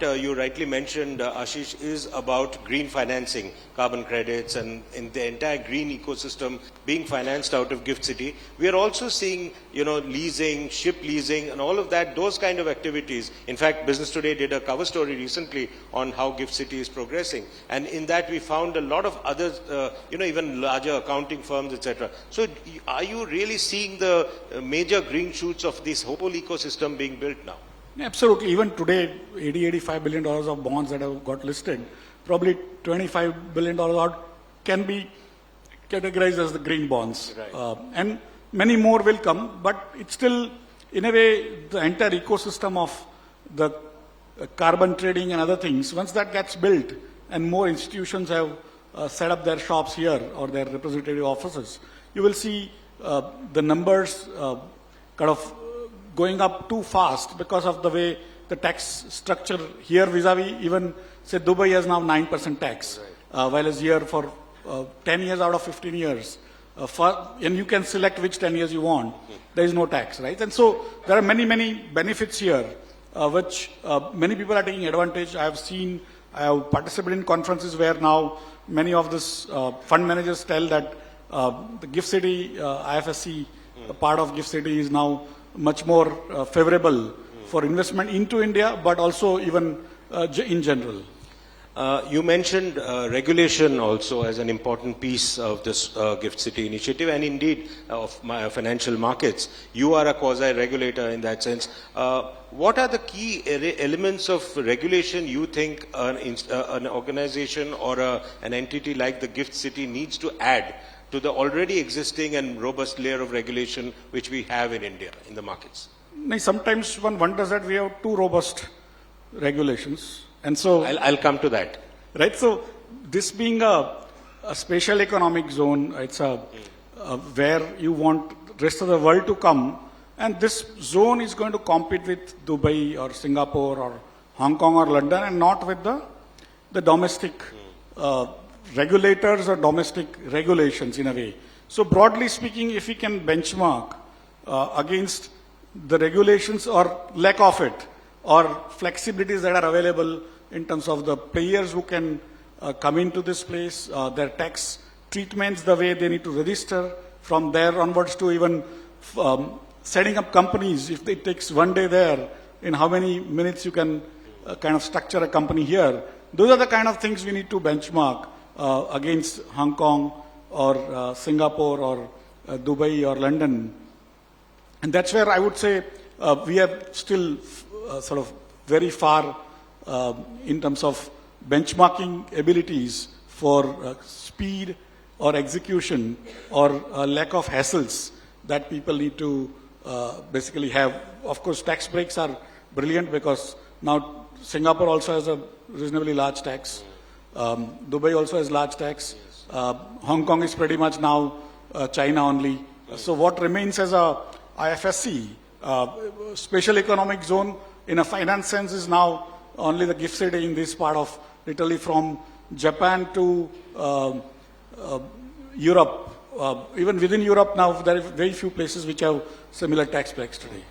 You rightly mentioned, Ashish, is about green financing, carbon credits, and in the entire green ecosystem being financed out of Gift City. We are also seeing, leasing, ship leasing, and all of that, those kind of activities. In fact, Business Today did a cover story recently on how Gift City is progressing. And in that, we found a lot of other, even larger accounting firms, etc. So are you really seeing the major green shoots of this whole ecosystem being built now? Absolutely. Even today, $85 billion of bonds that have got listed, probably $25 billion out can be categorized as the green bonds. Right. And many more will come, but it's still, in a way, the entire ecosystem of the carbon trading and other things, once that gets built and more institutions have set up their shops here or their representative offices, you will see the numbers kind of going up too fast because of the way the tax structure here vis-a-vis even, say, Dubai has now 9% tax, right. While it's here for 10 years out of 15 years. And you can select which 10 years you want. There is no tax, right? And so there are many, many benefits here, which many people are taking advantage. I have participated in conferences where now many of these fund managers tell that the Gift City, IFSC, part of Gift City is now much more favorable for investment into India, but also even in general. You mentioned regulation also as an important piece of this Gift City initiative, and indeed of financial markets. You are a quasi-regulator in that sense. What are the key elements of regulation you think an organization or an entity like the Gift City needs to add to the already existing and robust layer of regulation which we have in India, in the markets? Sometimes one wonders that we have too robust regulations. And so I'll come to that. Right. So this being a special economic zone, it's where you want rest of the world to come. And this zone is going to compete with Dubai or Singapore or Hong Kong or London and not with the domestic regulators or domestic regulations in a way. So broadly speaking, if we can benchmark against the regulations or lack of it or flexibilities that are available in terms of the players who can come into this place, their tax treatments, the way they need to register from there onwards to even setting up companies. If it takes one day there, in how many minutes you can kind of structure a company here. Those are the kind of things we need to benchmark against Hong Kong or Singapore or Dubai or London. And that's where I would say we are still sort of very far in terms of benchmarking abilities for speed or execution or lack of hassles that people need to basically have. Of course, tax breaks are brilliant because now Singapore also has a reasonably large tax. Dubai also has large tax. Hong Kong is pretty much now China only. So what remains as a IFSC, special economic zone in a finance sense is now only the Gift City in this part of literally from Japan to Europe. Even within Europe now there are very few places which have similar tax breaks today.